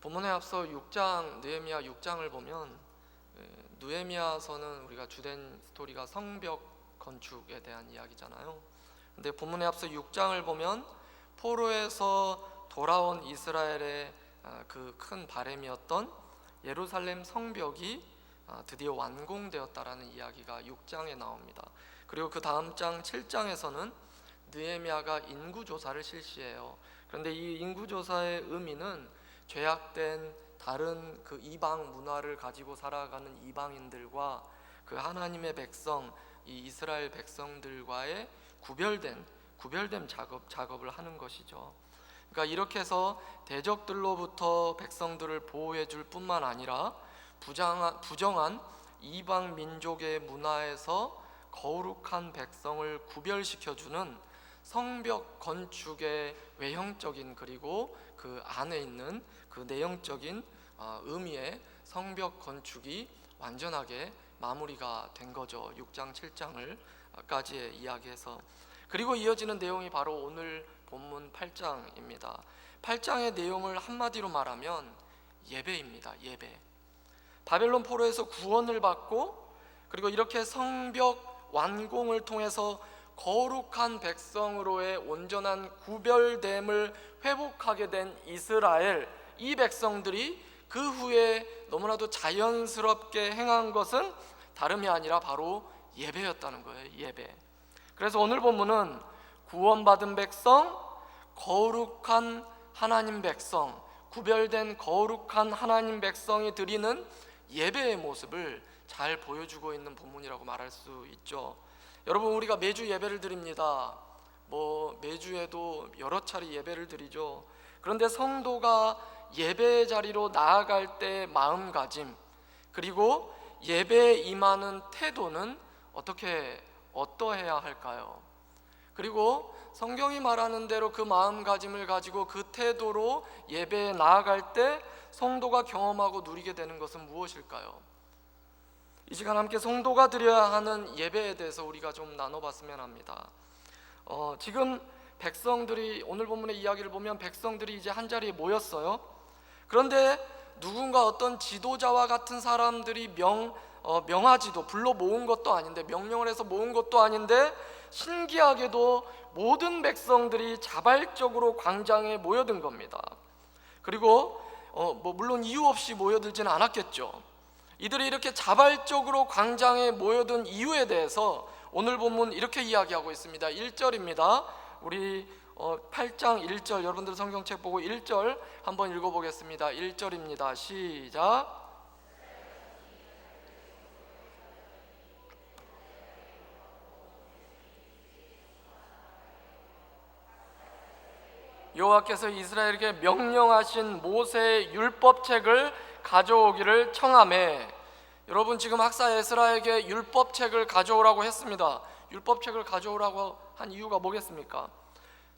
본문에 앞서 6장 느헤미야 6장을 보면 느헤미야서는 우리가 주된 스토리가 성벽 건축에 대한 이야기잖아요. 근데 본문에 앞서 6장을 보면 포로에서 돌아온 이스라엘의 그 큰 바램이었던 예루살렘 성벽이 드디어 완공되었다라는 이야기가 6장에 나옵니다. 그리고 그 다음 장 7장에서는 느헤미야가 인구조사를 실시해요. 그런데 이 인구조사의 의미는 죄악된 다른 그 이방 문화를 가지고 살아가는 이방인들과 그 하나님의 백성, 이 이스라엘 백성들과의 구별됨 작업을 하는 것이죠. 그러니까 이렇게 해서 대적들로부터 백성들을 보호해 줄 뿐만 아니라 부정한 이방 민족의 문화에서 거룩한 백성을 구별시켜주는 성벽 건축의 외형적인 그리고 그 안에 있는 그 내용적인 의미의 성벽 건축이 완전하게 마무리가 된 거죠. 6장 7장을 까지의 이야기해서. 그리고 이어지는 내용이 바로 오늘 본문 8장입니다. 8장의 내용을 한마디로 말하면 예배입니다. 예배. 바벨론 포로에서 구원을 받고 그리고 이렇게 성벽 완공을 통해서 거룩한 백성으로의 온전한 구별됨을 회복하게 된 이스라엘, 이 백성들이 그 후에 너무나도 자연스럽게 행한 것은 다름이 아니라 바로 예배였다는 거예요. 예배. 그래서 오늘 본문은 구원받은 백성, 거룩한 하나님 백성, 구별된 거룩한 하나님 백성이 드리는 예배의 모습을 잘 보여주고 있는 본문이라고 말할 수 있죠. 여러분, 우리가 매주 예배를 드립니다. 매주에도 여러 차례 예배를 드리죠. 그런데 성도가 예배 자리로 나아갈 때 마음가짐, 그리고 예배에 임하는 태도는 어떠해야 할까요? 그리고 성경이 말하는 대로 그 마음가짐을 가지고 그 태도로 예배에 나아갈 때 성도가 경험하고 누리게 되는 것은 무엇일까요? 이 시간 함께 성도가 드려야 하는 예배에 대해서 우리가 좀 나눠봤으면 합니다. 지금 백성들이, 오늘 본문의 이야기를 보면 백성들이 이제 한 자리에 모였어요. 그런데 누군가 어떤 지도자와 같은 사람들이 명하지도 불러 모은 것도 아닌데, 명령을 해서 모은 것도 아닌데, 신기하게도 모든 백성들이 자발적으로 광장에 모여든 겁니다. 그리고 물론 이유 없이 모여들지는 않았겠죠. 이들이 이렇게 자발적으로 광장에 모여든 이유에 대해서 오늘 본문 이렇게 이야기하고 있습니다. 1절입니다. 우리 8장 1절, 여러분들 성경책 보고 1절 한번 읽어보겠습니다. 1절입니다. 시작. 여호와께서 이스라엘에게 명령하신 모세의 율법책을 가져오기를 청하매. 여러분, 지금 학사 에스라에게 율법책을 가져오라고 했습니다. 율법책을 가져오라고 한 이유가 뭐겠습니까?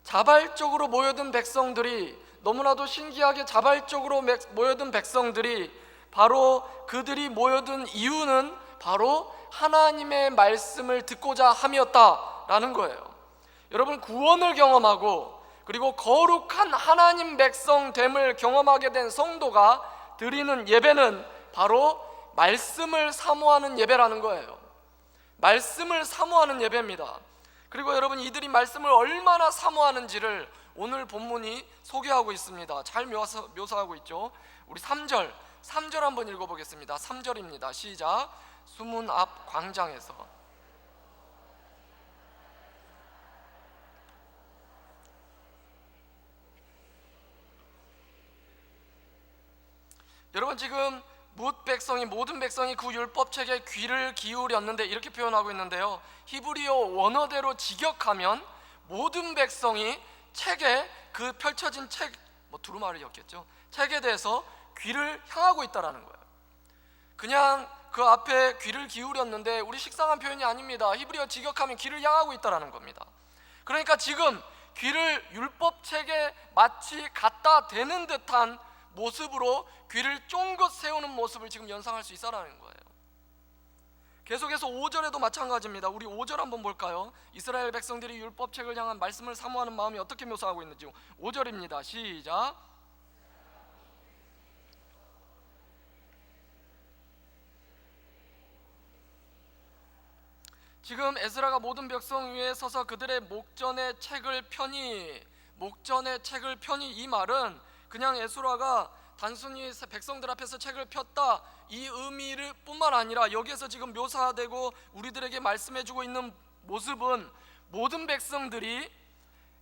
자발적으로 모여든 백성들이, 너무나도 신기하게 자발적으로 모여든 백성들이, 바로 그들이 모여든 이유는 바로 하나님의 말씀을 듣고자 함이었다라는 거예요. 여러분, 구원을 경험하고 그리고 거룩한 하나님 백성 됨을 경험하게 된 성도가 드리는 예배는 바로 말씀을 사모하는 예배라는 거예요. 말씀을 사모하는 예배입니다. 그리고 여러분, 이들이 말씀을 얼마나 사모하는지를 오늘 본문이 소개하고 있습니다. 잘 묘사하고 있죠. 우리 3절 한번 읽어보겠습니다. 3절입니다. 시작. 수문 앞 광장에서. 여러분, 지금 모든 백성이 그 율법책에 귀를 기울였는데, 이렇게 표현하고 있는데요, 히브리어 원어대로 직역하면 모든 백성이 책에, 그 펼쳐진 책, 두루마리였겠죠, 책에 대해서 귀를 향하고 있다라는 거예요. 그냥 그 앞에 귀를 기울였는데, 우리 식상한 표현이 아닙니다. 히브리어 직역하면 귀를 향하고 있다라는 겁니다. 그러니까 지금 귀를 율법책에 마치 갖다 대는 듯한 모습으로 귀를 쫑긋 세우는 모습을 지금 연상할 수 있어라는 거예요. 계속해서 5절에도 마찬가지입니다. 우리 5절 한번 볼까요? 이스라엘 백성들이 율법책을 향한 말씀을 사모하는 마음이 어떻게 묘사하고 있는지 5절입니다. 시작. 지금 에스라가 모든 백성 위에 서서 그들의 목전에 책을 펴니, 목전에 책을 펴니, 이 말은 그냥 에스라가 단순히 백성들 앞에서 책을 폈다 이 의미를 뿐만 아니라, 여기에서 지금 묘사되고 우리들에게 말씀해주고 있는 모습은 모든 백성들이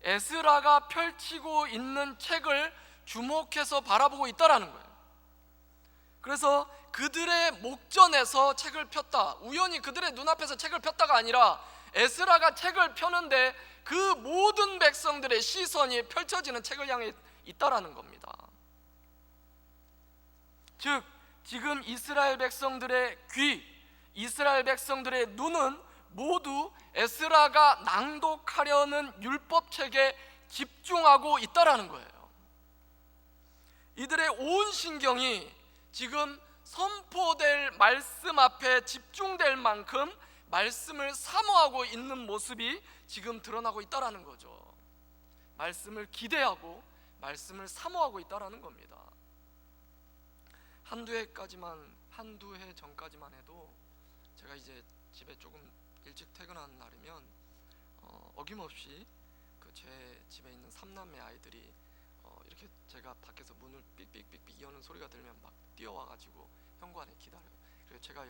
에스라가 펼치고 있는 책을 주목해서 바라보고 있다라는 거예요. 그래서 그들의 목전에서 책을 폈다, 우연히 그들의 눈앞에서 책을 폈다가 아니라 에스라가 책을 펴는데 그 모든 백성들의 시선이 펼쳐지는 책을 향해 있다라는 겁니다. 즉 지금 이스라엘 백성들의 귀, 이스라엘 백성들의 눈은 모두 에스라가 낭독하려는 율법책에 집중하고 있다라는 거예요. 이들의 온 신경이 지금 선포될 말씀 앞에 집중될 만큼 말씀을 사모하고 있는 모습이 지금 드러나고 있다라는 거죠. 말씀을 기대하고 말씀을 사모하고 있다라는 겁니다. 한두 해 전까지만 해도 제가 이제 집에 조금 일찍 퇴근하는 날이면 어김없이 제 집에 있는 3남매 아이들이 이렇게 제가 밖에서 문을 삑삑삑삑 여는 소리가 들면 막 뛰어와가지고 현관에 기다려요. 그리고 제가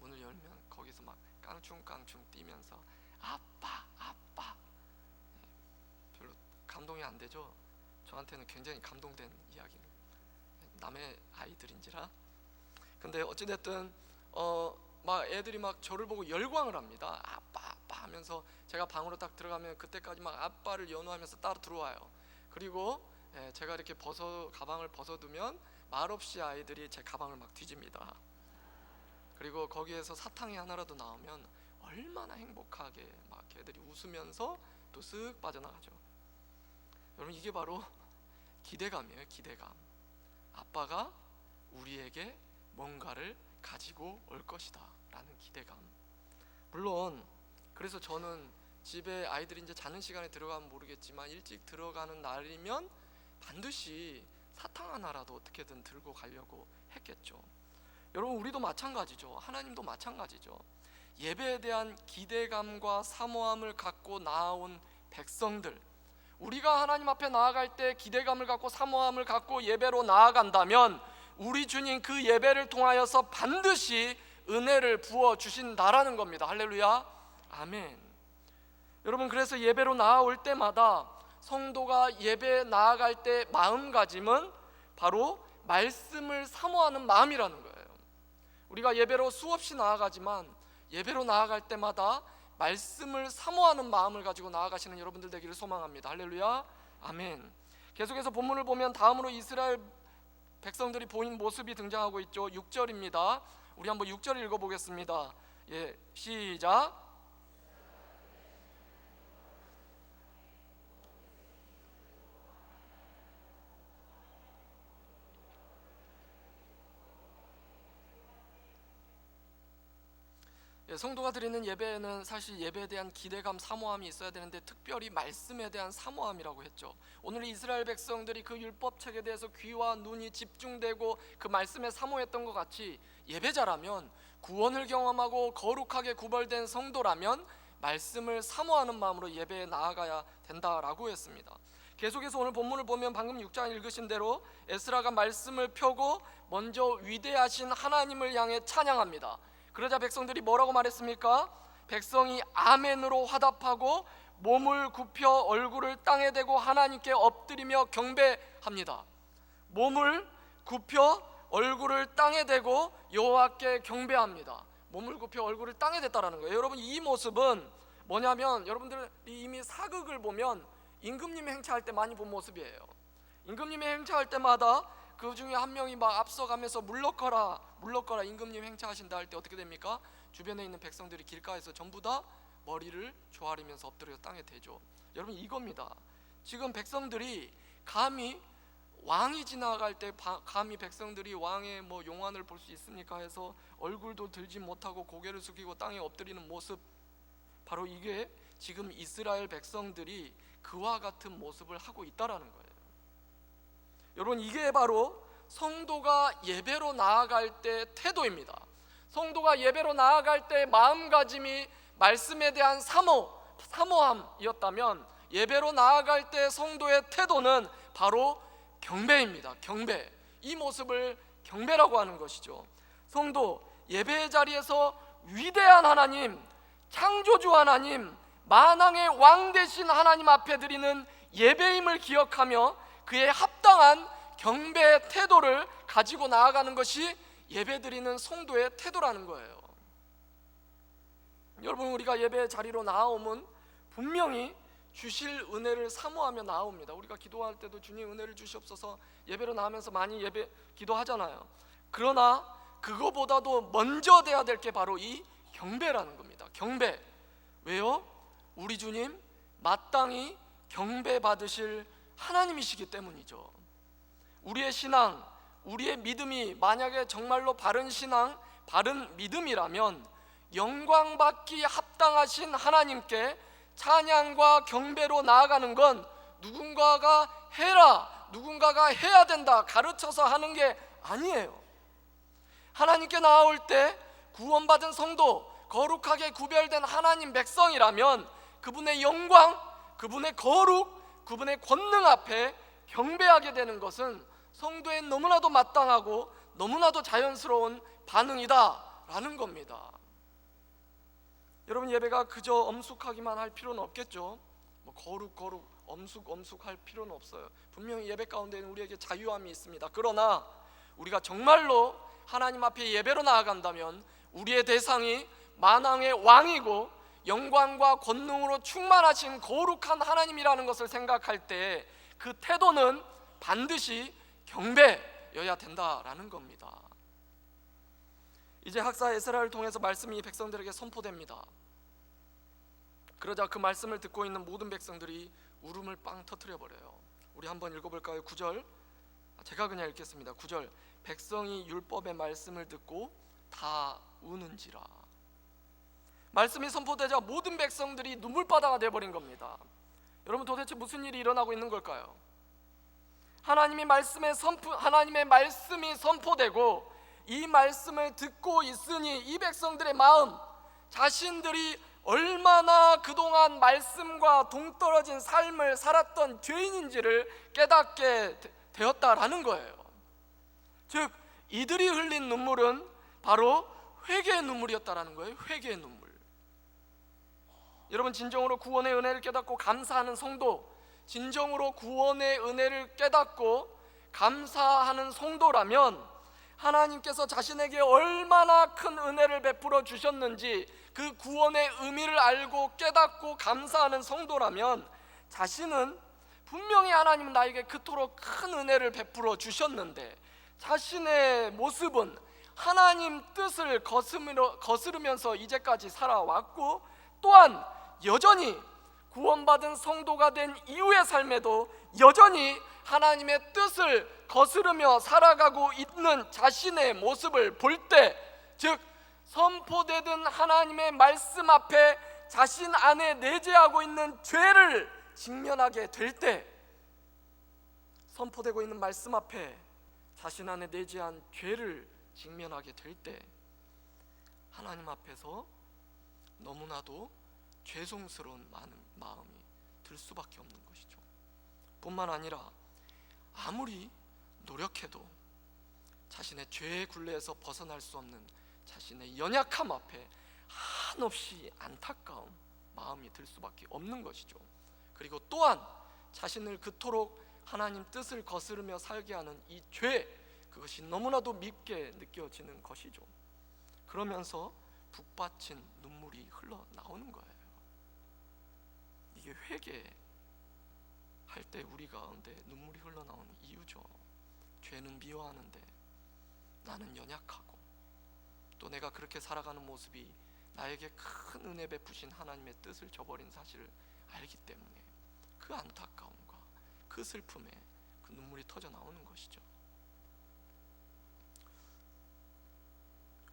문을 열면 거기서 막 깡충깡충 뛰면서 아빠 아빠. 별로 감동이 안 되죠. 저한테는 굉장히 감동된 이야기는 남의 아이들인지라. 근데 어찌됐든 막 애들이 막 저를 보고 열광을 합니다. 아빠 아빠 하면서 제가 방으로 딱 들어가면 그때까지 막 아빠를 연호하면서 따로 들어와요. 그리고 제가 이렇게 가방을 벗어두면 말없이 아이들이 제 가방을 막 뒤집니다. 그리고 거기에서 사탕이 하나라도 나오면 얼마나 행복하게 막 애들이 웃으면서 또 쓱 빠져나가죠. 여러분 이게 바로 기대감이에요. 기대감. 아빠가 우리에게 뭔가를 가지고 올 것이다 라는 기대감. 물론 그래서 저는 집에 아이들이 이제 자는 시간에 들어가면 모르겠지만 일찍 들어가는 날이면 반드시 사탕 하나라도 어떻게든 들고 가려고 했겠죠. 여러분 우리도 마찬가지죠. 하나님도 마찬가지죠. 예배에 대한 기대감과 사모함을 갖고 나아온 백성들, 우리가 하나님 앞에 나아갈 때 기대감을 갖고 사모함을 갖고 예배로 나아간다면 우리 주님 그 예배를 통하여서 반드시 은혜를 부어주신다라는 겁니다. 할렐루야 아멘. 여러분 그래서 예배로 나아올 때마다 성도가 예배에 나아갈 때 마음가짐은 바로 말씀을 사모하는 마음이라는 거예요. 우리가 예배로 수없이 나아가지만 예배로 나아갈 때마다 말씀을 사모하는 마음을 가지고 나아가시는 여러분들 되기를 소망합니다. 할렐루야 아멘. 계속해서 본문을 보면 다음으로 이스라엘 백성들이 보인 모습이 등장하고 있죠. 6절입니다. 우리 한번 6절 읽어보겠습니다. 시작. 성도가 드리는 예배에는 사실 예배에 대한 기대감, 사모함이 있어야 되는데 특별히 말씀에 대한 사모함이라고 했죠. 오늘 이스라엘 백성들이 그 율법책에 대해서 귀와 눈이 집중되고 그 말씀에 사모했던 것 같이 예배자라면, 구원을 경험하고 거룩하게 구별된 성도라면 말씀을 사모하는 마음으로 예배에 나아가야 된다라고 했습니다. 계속해서 오늘 본문을 보면 방금 6장 읽으신 대로 에스라가 말씀을 펴고 먼저 위대하신 하나님을 향해 찬양합니다. 그러자 백성들이 뭐라고 말했습니까? 백성이 아멘으로 화답하고 몸을 굽혀 얼굴을 땅에 대고 하나님께 엎드리며 경배합니다. 몸을 굽혀 얼굴을 땅에 대고 여호와께 경배합니다. 몸을 굽혀 얼굴을 땅에 댔다라는 거예요. 여러분 이 모습은 뭐냐면, 여러분들이 이미 사극을 보면 임금님이 행차할 때 많이 본 모습이에요. 임금님이 행차할 때마다 그 중에 한 명이 막 앞서가면서 물러거라 임금님 행차하신다 할 때 어떻게 됩니까? 주변에 있는 백성들이 길가에서 전부 다 머리를 조아리면서 엎드려 땅에 대죠. 여러분 이겁니다. 지금 백성들이 감히 왕이 지나갈 때 감히 백성들이 왕의 용안을 볼 수 있습니까 해서 얼굴도 들지 못하고 고개를 숙이고 땅에 엎드리는 모습, 바로 이게 지금 이스라엘 백성들이 그와 같은 모습을 하고 있다라는 거예요. 여러분 이게 바로 성도가 예배로 나아갈 때 태도입니다. 성도가 예배로 나아갈 때 마음가짐이 말씀에 대한 사모함이었다면 예배로 나아갈 때 성도의 태도는 바로 경배입니다. 경배. 이 모습을 경배라고 하는 것이죠. 성도, 예배의 자리에서 위대한 하나님, 창조주 하나님, 만왕의 왕 되신 하나님 앞에 드리는 예배임을 기억하며 그에 합당한 경배의 태도를 가지고 나아가는 것이 예배드리는 성도의 태도라는 거예요. 여러분, 우리가 예배 자리로 나오면 분명히 주실 은혜를 사모하며 나옵니다. 우리가 기도할 때도 주님 은혜를 주시옵소서 예배로 나오면서 많이 예배 기도하잖아요. 그러나 그거보다도 먼저 돼야 될 게 바로 이 경배라는 겁니다. 경배. 왜요? 우리 주님 마땅히 경배 받으실 하나님이시기 때문이죠. 우리의 신앙, 우리의 믿음이 만약에 정말로 바른 신앙, 바른 믿음이라면 영광받기 합당하신 하나님께 찬양과 경배로 나아가는 건 누군가가 해라, 누군가가 해야 된다 가르쳐서 하는 게 아니에요. 하나님께 나아올 때 구원받은 성도, 거룩하게 구별된 하나님 백성이라면 그분의 영광, 그분의 거룩, 그분의 권능 앞에 경배하게 되는 것은 성도의 너무나도 마땅하고 너무나도 자연스러운 반응이다라는 겁니다. 여러분, 예배가 그저 엄숙하기만 할 필요는 없겠죠. 거룩 엄숙 할 필요는 없어요. 분명히 예배 가운데는 우리에게 자유함이 있습니다. 그러나 우리가 정말로 하나님 앞에 예배로 나아간다면 우리의 대상이 만왕의 왕이고 영광과 권능으로 충만하신 거룩한 하나님이라는 것을 생각할 때 그 태도는 반드시 경배여야 된다라는 겁니다. 이제 학사 에스라를 통해서 말씀이 백성들에게 선포됩니다. 그러자 그 말씀을 듣고 있는 모든 백성들이 울음을 빵 터뜨려 버려요. 우리 한번 읽어볼까요? 9절, 제가 그냥 읽겠습니다. 9절, 백성이 율법의 말씀을 듣고 다 우는지라. 말씀이 선포되자 모든 백성들이 눈물바다가 되어버린 겁니다. 여러분, 도대체 무슨 일이 일어나고 있는 걸까요? 하나님의 말씀이 선포되고 이 말씀을 듣고 있으니 이 백성들의 마음, 자신들이 얼마나 그동안 말씀과 동떨어진 삶을 살았던 죄인인지를 깨닫게 되었다라는 거예요. 즉, 이들이 흘린 눈물은 바로 회개의 눈물이었다라는 거예요. 회개의 눈물. 여러분, 진정으로 구원의 은혜를 깨닫고 감사하는 성도, 진정으로 구원의 은혜를 깨닫고 감사하는 성도라면 하나님께서 자신에게 얼마나 큰 은혜를 베풀어 주셨는지 그 구원의 의미를 알고 깨닫고 감사하는 성도라면 자신은 분명히 하나님은 나에게 그토록 큰 은혜를 베풀어 주셨는데 자신의 모습은 하나님 뜻을 거스르면서 이제까지 살아왔고 또한 여전히 구원받은 성도가 된 이후의 삶에도 여전히 하나님의 뜻을 거스르며 살아가고 있는 자신의 모습을 볼 때, 즉 선포되던 하나님의 말씀 앞에 자신 안에 내재하고 있는 죄를 직면하게 될 때, 선포되고 있는 말씀 앞에 자신 안에 내재한 죄를 직면하게 될 때 하나님 앞에서 너무나도 죄송스러운 마음이 들 수밖에 없는 것이죠. 뿐만 아니라 아무리 노력해도 자신의 죄의 굴레에서 벗어날 수 없는 자신의 연약함 앞에 한없이 안타까운 마음이 들 수밖에 없는 것이죠. 그리고 또한 자신을 그토록 하나님 뜻을 거스르며 살게 하는 이 죄, 그것이 너무나도 밉게 느껴지는 것이죠. 그러면서 북받친 눈물이 흘러나오는 거예요. 이게 회개할 때 우리 가운데 눈물이 흘러나오는 이유죠. 죄는 미워하는데 나는 연약하고 또 내가 그렇게 살아가는 모습이 나에게 큰 은혜 베푸신 하나님의 뜻을 저버린 사실을 알기 때문에 그 안타까움과 그 슬픔에 그 눈물이 터져 나오는 것이죠.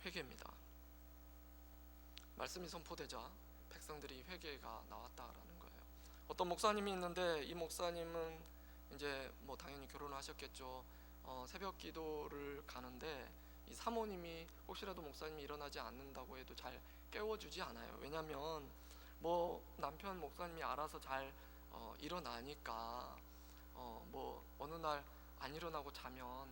회개입니다. 말씀이 선포되자 백성들이 회개가 나왔다라는 거예요. 어떤 목사님이 있는데 이 목사님은 이제 당연히 결혼을 하셨겠죠. 새벽 기도를 가는데 이 사모님이 혹시라도 목사님이 일어나지 않는다고 해도 잘 깨워주지 않아요. 왜냐하면 뭐 남편 목사님이 알아서 잘 일어나니까 뭐 어느 날 안 일어나고 자면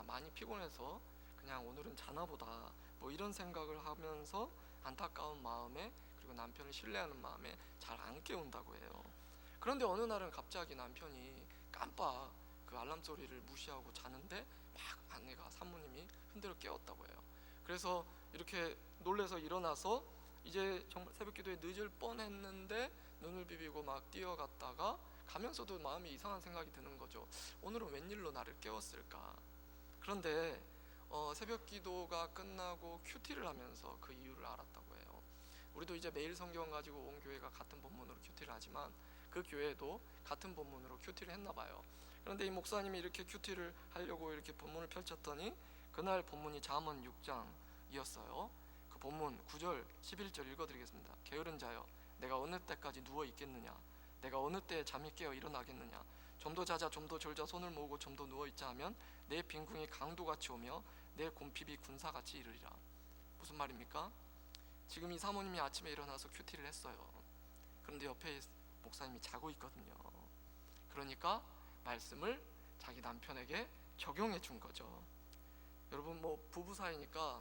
많이 피곤해서 그냥 오늘은 자나보다 뭐 이런 생각을 하면서 안타까운 마음에, 그리고 남편을 신뢰하는 마음에 잘 안 깨운다고 해요. 그런데 어느 날은 갑자기 남편이 깜빡 그 알람 소리를 무시하고 자는데 막 아내가, 사모님이 흔들어 깨웠다고 해요. 그래서 이렇게 놀래서 일어나서 이제 정말 새벽 기도에 늦을 뻔했는데 눈을 비비고 막 뛰어갔다가 가면서도 마음이 이상한 생각이 드는 거죠. 오늘은 웬일로 나를 깨웠을까? 그런데 새벽 기도가 끝나고 큐티를 하면서 그 이유를 알았다고 해요. 우리도 이제 매일 성경 가지고 온 교회가 같은 본문으로 큐티를 하지만 그 교회도 같은 본문으로 큐티를 했나 봐요. 그런데 이 목사님이 이렇게 큐티를 하려고 이렇게 본문을 펼쳤더니 그날 본문이 잠언 6장이었어요. 그 본문 9절 11절 읽어드리겠습니다. 게으른 자여, 내가 어느 때까지 누워 있겠느냐? 내가 어느 때에 잠이 깨어 일어나겠느냐? 좀 더 자자, 좀 더 졸자, 손을 모으고 좀 더 누워 있자 하면 내 빈궁이 강도같이 오며 내 곰핍이 군사같이 이르리라. 무슨 말입니까? 지금 이 사모님이 아침에 일어나서 큐티를 했어요. 그런데 옆에 목사님이 자고 있거든요. 그러니까 말씀을 자기 남편에게 적용해 준 거죠. 여러분 뭐 부부 사이니까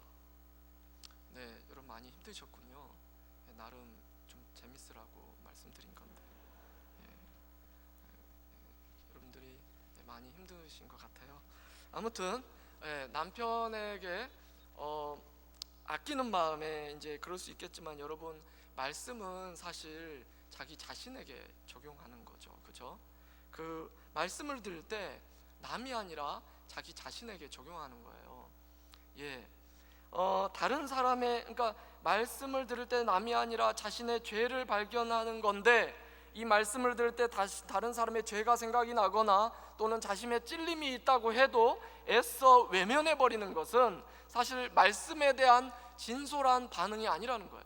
여러분 많이 힘드셨군요. 나름 좀 재밌으라고 말씀드린 건데 여러분들이 많이 힘드신 것 같아요. 아무튼 남편에게 아끼는 마음에 이제 그럴 수 있겠지만, 여러분 말씀은 사실 자기 자신에게 적용하는 거죠. 그죠? 그 말씀을 들을 때 남이 아니라 자기 자신에게 적용하는 거예요. 다른 사람의, 그러니까 말씀을 들을 때 남이 아니라 자신의 죄를 발견하는 건데, 이 말씀을 들을 때 다른 사람의 죄가 생각이 나거나 또는 자신의 찔림이 있다고 해도 애써 외면해 버리는 것은 사실 말씀에 대한 진솔한 반응이 아니라는 거예요.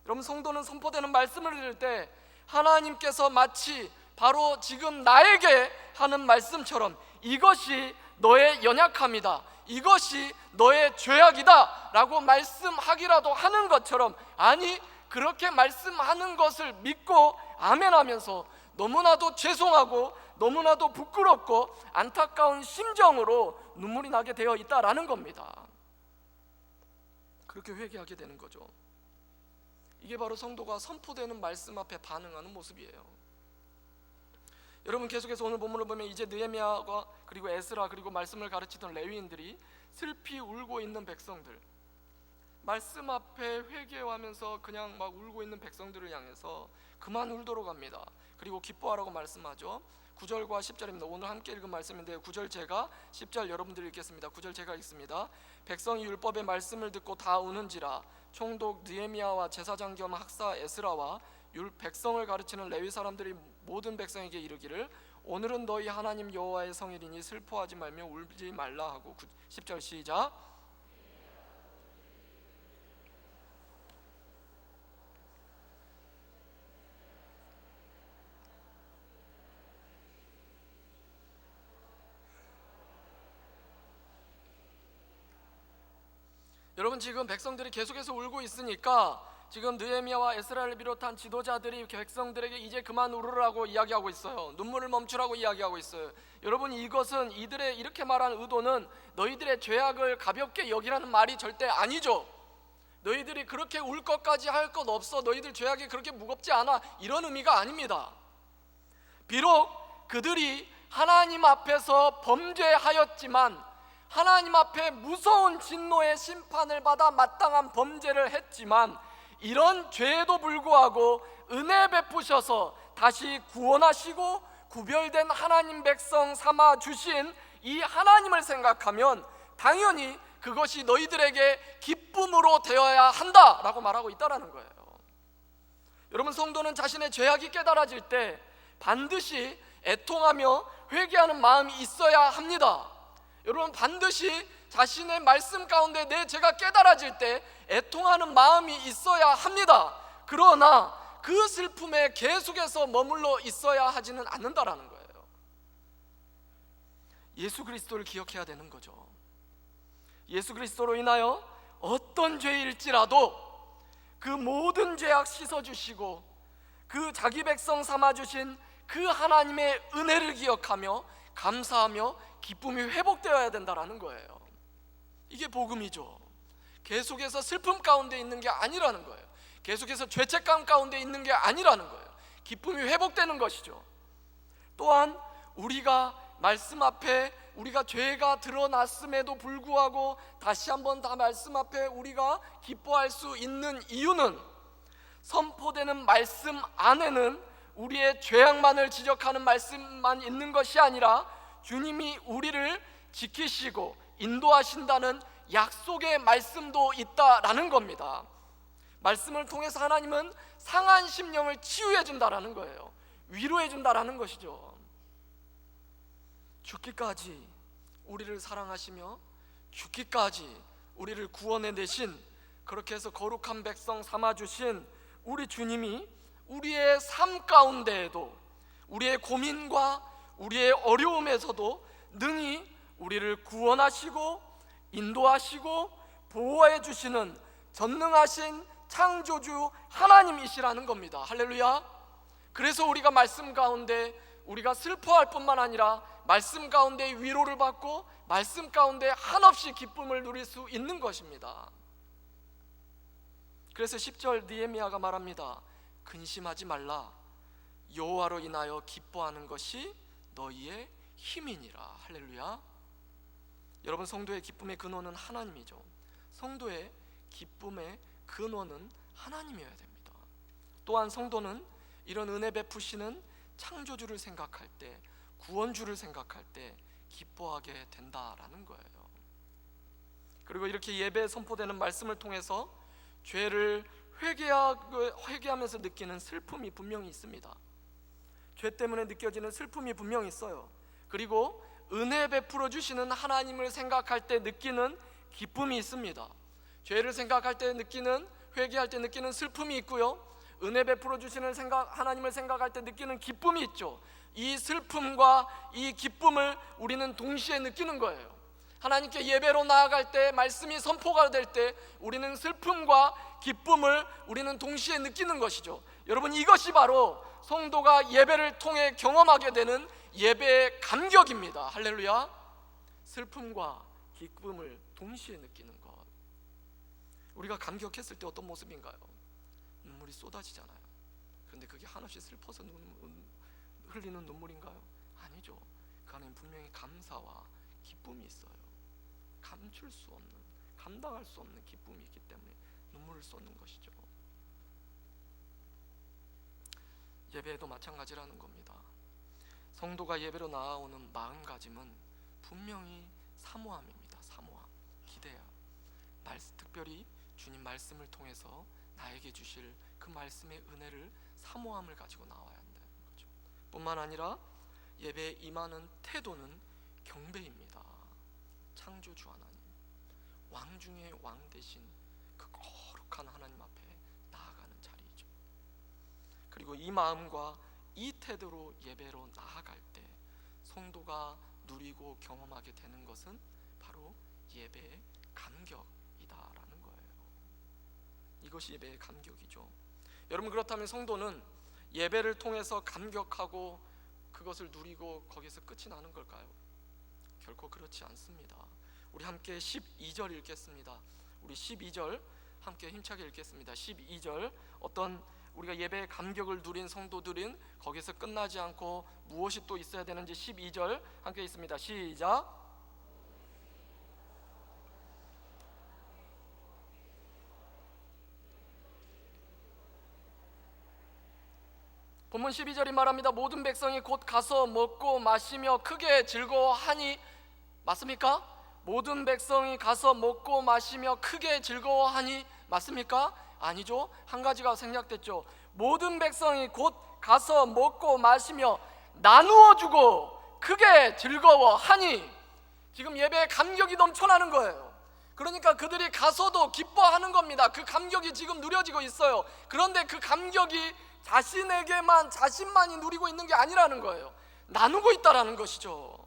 여러분, 성도는 선포되는 말씀을 들을 때 하나님께서 마치 바로 지금 나에게 하는 말씀처럼 이것이 너의 연약함이다, 이것이 너의 죄악이다 라고 말씀하기라도 하는 것처럼, 아니 그렇게 말씀하는 것을 믿고 아멘하면서 너무나도 죄송하고 너무나도 부끄럽고 안타까운 심정으로 눈물이 나게 되어 있다라는 겁니다. 그렇게 회개하게 되는 거죠. 이게 바로 성도가 선포되는 말씀 앞에 반응하는 모습이에요. 여러분, 계속해서 오늘 본문을 보면 이제 느헤미야가 그리고 에스라 그리고 말씀을 가르치던 레위인들이 슬피 울고 있는 백성들, 말씀 앞에 회개하면서 그냥 막 울고 있는 백성들을 향해서 그만 울도록 합니다. 그리고 기뻐하라고 말씀하죠. 9절과 10절입니다. 오늘 함께 읽은 말씀인데 9절 제가, 10절 여러분들이 읽겠습니다. 9절 제가 읽습니다. 백성이 율법의 말씀을 듣고 다 우는지라 총독 느헤미야와 제사장 겸 학사 에스라와 백성을 가르치는 레위 사람들이 모든 백성에게 이르기를 오늘은 너희 하나님 여호와의 성일이니 슬퍼하지 말며 울지 말라 하고. 10절 시작. 여러분, 지금 백성들이 계속해서 울고 있으니까 지금 느헤미야와 에스라를 비롯한 지도자들이 백성들에게 이제 그만 울으라고 이야기하고 있어요. 눈물을 멈추라고 이야기하고 있어요. 여러분, 이것은 이들의 이렇게 말한 의도는 너희들의 죄악을 가볍게 여기라는 말이 절대 아니죠. 너희들이 그렇게 울 것까지 할 것 없어, 너희들 죄악이 그렇게 무겁지 않아, 이런 의미가 아닙니다. 비록 그들이 하나님 앞에서 범죄하였지만, 하나님 앞에 무서운 진노의 심판을 받아 마땅한 범죄를 했지만, 이런 죄에도 불구하고 은혜 베푸셔서 다시 구원하시고 구별된 하나님 백성 삼아 주신 이 하나님을 생각하면 당연히 그것이 너희들에게 기쁨으로 되어야 한다라고 말하고 있다라는 거예요. 여러분, 성도는 자신의 죄악이 깨달아질 때 반드시 애통하며 회개하는 마음이 있어야 합니다. 여러분, 반드시 자신의 말씀 가운데 내 죄가 깨달아질 때 애통하는 마음이 있어야 합니다. 그러나 그 슬픔에 계속해서 머물러 있어야 하지는 않는다라는 거예요. 예수 그리스도를 기억해야 되는 거죠. 예수 그리스도로 인하여 어떤 죄일지라도 그 모든 죄악 씻어주시고 그 자기 백성 삼아주신 그 하나님의 은혜를 기억하며 감사하며 기쁨이 회복되어야 된다라는 거예요. 이게 복음이죠. 계속해서 슬픔 가운데 있는 게 아니라는 거예요. 계속해서 죄책감 가운데 있는 게 아니라는 거예요. 기쁨이 회복되는 것이죠. 또한 우리가 말씀 앞에 우리가 죄가 드러났음에도 불구하고 다시 한번 다 말씀 앞에 우리가 기뻐할 수 있는 이유는 선포되는 말씀 안에는 우리의 죄악만을 지적하는 말씀만 있는 것이 아니라 주님이 우리를 지키시고 인도하신다는 약속의 말씀도 있다라는 겁니다. 말씀을 통해서 하나님은 상한 심령을 치유해 준다라는 거예요. 위로해 준다라는 것이죠. 죽기까지 우리를 사랑하시며 죽기까지 우리를 구원해 내신, 그렇게 해서 거룩한 백성 삼아주신 우리 주님이 우리의 삶 가운데에도 우리의 고민과 우리의 어려움에서도 능히 우리를 구원하시고 인도하시고 보호해 주시는 전능하신 창조주 하나님이시라는 겁니다. 할렐루야. 그래서 우리가 말씀 가운데 우리가 슬퍼할 뿐만 아니라 말씀 가운데 위로를 받고 말씀 가운데 한없이 기쁨을 누릴 수 있는 것입니다. 그래서 10절 느헤미야가 말합니다. 근심하지 말라. 여호와로 인하여 기뻐하는 것이 너희의 힘이니라. 할렐루야. 여러분, 성도의 기쁨의 근원은 하나님이죠. 성도의 기쁨의 근원은 하나님이어야 됩니다. 또한 성도는 이런 은혜 베푸시는 창조주를 생각할 때, 구원주를 생각할 때 기뻐하게 된다라는 거예요. 그리고 이렇게 예배에 선포되는 말씀을 통해서 죄를 회개하면서 느끼는 슬픔이 분명히 있습니다. 죄 때문에 느껴지는 슬픔이 분명히 있어요. 그리고 은혜 베풀어 주시는 하나님을 생각할 때 느끼는 기쁨이 있습니다. 죄를 생각할 때 느끼는, 회개할 때 느끼는 슬픔이 있고요, 은혜 베풀어 주시는 하나님을 생각할 때 느끼는 기쁨이 있죠. 이 슬픔과 이 기쁨을 우리는 동시에 느끼는 거예요. 하나님께 예배로 나아갈 때, 말씀이 선포가 될 때 우리는 슬픔과 기쁨을 우리는 동시에 느끼는 것이죠. 여러분, 이것이 바로 성도가 예배를 통해 경험하게 되는 예배의 감격입니다. 할렐루야. 슬픔과 기쁨을 동시에 느끼는 것. 우리가 감격했을 때 어떤 모습인가요? 눈물이 쏟아지잖아요. 그런데 그게 한없이 슬퍼서 흘리는 눈물인가요? 아니죠. 그 안에는 분명히 감사와 기쁨이 있어요. 감출 수 없는, 감당할 수 없는 기쁨이 있기 때문에 눈물을 쏟는 것이죠. 예배에도 마찬가지라는 겁니다. 성도가 예배로 나아오는 마음가짐은 분명히 사모함입니다. 사모함, 기대함. 특별히 주님 말씀을 통해서 나에게 주실 그 말씀의 은혜를 사모함을 가지고 나와야 한다는 거죠. 뿐만 아니라 예배에 임하는 태도는 경배입니다. 창조주 하나님, 왕 중의 왕 대신 그 거룩한 하나님 앞에 나아가는 자리이죠. 그리고 이 마음과 이 태도로 예배로 나아갈 때 성도가 누리고 경험하게 되는 것은 바로 예배의 감격이다라는 거예요. 이것이 예배의 감격이죠. 여러분, 그렇다면 성도는 예배를 통해서 감격하고 그것을 누리고 거기서 끝이 나는 걸까요? 결코 그렇지 않습니다. 우리 함께 12절 읽겠습니다. 우리 12절 함께 힘차게 읽겠습니다. 12절, 어떤 우리가 예배의 감격을 누린 성도들은 거기서 끝나지 않고 무엇이 또 있어야 되는지 12절 함께 있습니다. 시작. 본문 12절이 말합니다. 모든 백성이 곧 가서 먹고 마시며 크게 즐거워하니. 맞습니까? 모든 백성이 가서 먹고 마시며 크게 즐거워하니. 맞습니까? 아니죠. 한 가지가 생략됐죠. 모든 백성이 곧 가서 먹고 마시며 나누어 주고 크게 즐거워하니. 지금 예배에 감격이 넘쳐나는 거예요. 그러니까 그들이 가서도 기뻐하는 겁니다. 그 감격이 지금 누려지고 있어요. 그런데 그 감격이 자신만이 누리고 있는 게 아니라는 거예요. 나누고 있다라는 것이죠.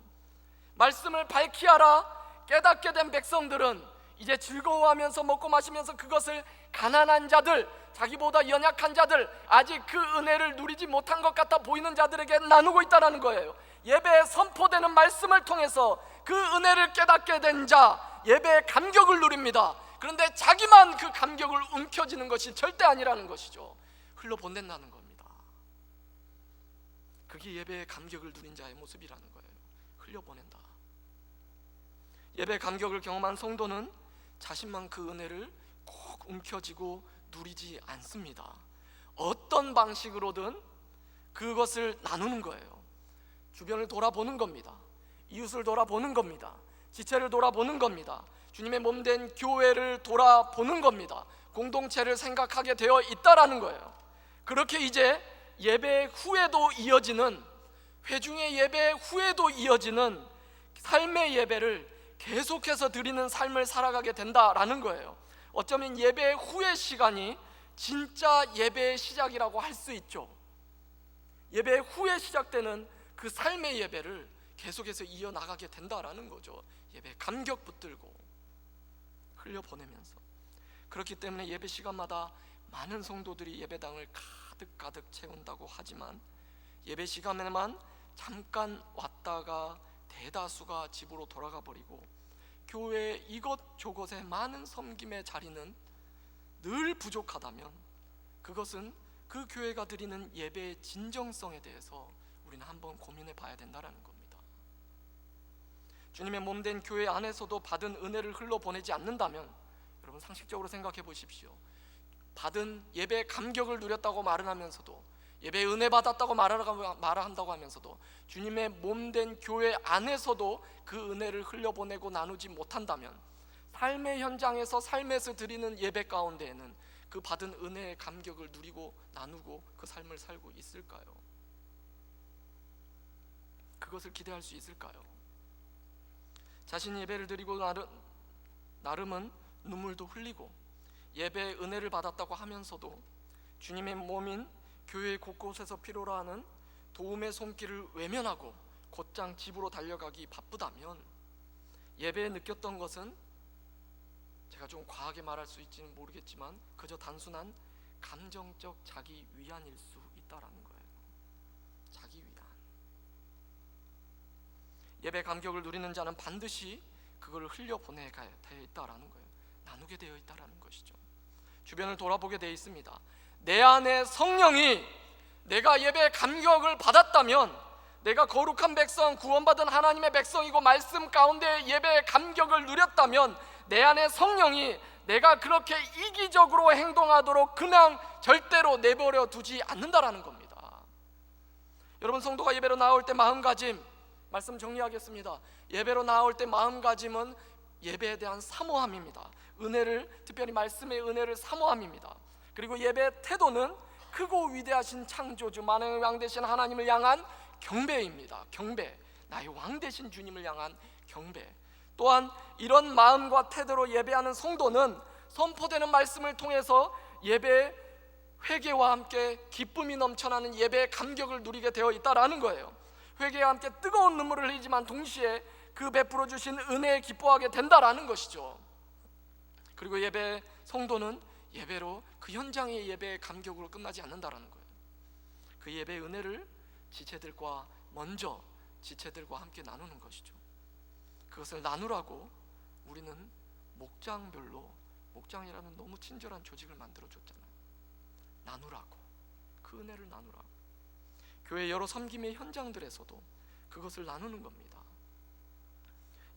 말씀을 밝히 하라, 깨닫게 된 백성들은 이제 즐거워하면서 먹고 마시면서 그것을 가난한 자들, 자기보다 연약한 자들, 아직 그 은혜를 누리지 못한 것 같아 보이는 자들에게 나누고 있다는 거예요. 예배에 선포되는 말씀을 통해서 그 은혜를 깨닫게 된 자, 예배의 감격을 누립니다. 그런데 자기만 그 감격을 움켜쥐는 것이 절대 아니라는 것이죠. 흘러보낸다는 겁니다. 그게 예배의 감격을 누린 자의 모습이라는 거예요. 흘려보낸다. 예배의 감격을 경험한 성도는 자신만 그 은혜를 꼭 움켜쥐고 누리지 않습니다. 어떤 방식으로든 그것을 나누는 거예요. 주변을 돌아보는 겁니다. 이웃을 돌아보는 겁니다. 지체를 돌아보는 겁니다. 주님의 몸된 교회를 돌아보는 겁니다. 공동체를 생각하게 되어 있다라는 거예요. 그렇게 이제 예배 후에도 이어지는, 회중의 예배 후에도 이어지는 삶의 예배를 계속해서 드리는 삶을 살아가게 된다라는 거예요. 어쩌면 예배 후의 시간이 진짜 예배의 시작이라고 할 수 있죠. 예배 후에 시작되는 그 삶의 예배를 계속해서 이어나가게 된다라는 거죠. 예배 감격 붙들고 흘려보내면서. 그렇기 때문에 예배 시간마다 많은 성도들이 예배당을 가득 채운다고 하지만 예배 시간에만 잠깐 왔다가 대다수가 집으로 돌아가 버리고 교회 이곳저곳의 많은 섬김의 자리는 늘 부족하다면 그것은 그 교회가 드리는 예배의 진정성에 대해서 우리는 한번 고민해 봐야 된다는 겁니다. 주님의 몸된 교회 안에서도 받은 은혜를 흘러보내지 않는다면 여러분 상식적으로 생각해 보십시오. 받은 예배의 감격을 누렸다고 말을 하면서도, 예배의 은혜 받았다고 말한다고 하면서도 주님의 몸된 교회 안에서도 그 은혜를 흘려보내고 나누지 못한다면 삶의 현장에서 삶에서 드리는 예배 가운데에는 그 받은 은혜의 감격을 누리고 나누고 그 삶을 살고 있을까요? 그것을 기대할 수 있을까요? 자신이 예배를 드리고 나름은 눈물도 흘리고 예배의 은혜를 받았다고 하면서도 주님의 몸인 교회 곳곳에서 필요로 하는 도움의 손길을 외면하고 곧장 집으로 달려가기 바쁘다면 예배에 느꼈던 것은, 제가 좀 과하게 말할 수 있지는 모르겠지만, 그저 단순한 감정적 자기 위안일 수 있다라는 거예요. 자기 위안. 예배 감격을 누리는 자는 반드시 그걸 흘려보내야 되어 있다라는 거예요. 나누게 되어 있다라는 것이죠. 주변을 돌아보게 되어 있습니다. 내 안에 성령이, 내가 예배의 감격을 받았다면, 내가 거룩한 백성, 구원받은 하나님의 백성이고 말씀 가운데 예배의 감격을 누렸다면 내 안에 성령이 내가 그렇게 이기적으로 행동하도록 그냥 절대로 내버려 두지 않는다라는 겁니다. 여러분, 성도가 예배로 나올 때 마음가짐, 말씀 정리하겠습니다. 예배로 나올 때 마음가짐은 예배에 대한 사모함입니다. 은혜를, 특별히 말씀의 은혜를 사모함입니다. 그리고 예배의 태도는 크고 위대하신 창조주, 만왕의 왕 되신 하나님을 향한 경배입니다. 경배, 나의 왕 되신 주님을 향한 경배. 또한 이런 마음과 태도로 예배하는 성도는 선포되는 말씀을 통해서 예배의 회개와 함께 기쁨이 넘쳐나는 예배의 감격을 누리게 되어 있다라는 거예요. 회개와 함께 뜨거운 눈물을 흘리지만 동시에 그 베풀어 주신 은혜에 기뻐하게 된다라는 것이죠. 그리고 예배 성도는 예배로, 그 현장의 예배의 감격으로 끝나지 않는다라는 거예요. 그 예배의 은혜를 지체들과 함께 나누는 것이죠. 그것을 나누라고 우리는 목장이라는 너무 친절한 조직을 만들어줬잖아요. 나누라고, 그 은혜를 나누라고. 교회 여러 섬김의 현장들에서도 그것을 나누는 겁니다.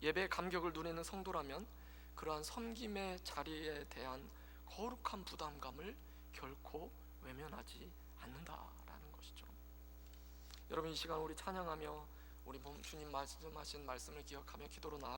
예배의 감격을 누리는 성도라면 그러한 섬김의 자리에 대한 거룩한 부담감을 결코 외면하지 않는다라는 것이죠. 여러분, 이 시간 우리 찬양하며 우리 주님 말씀하신 말씀을 기억하며 기도로 나아가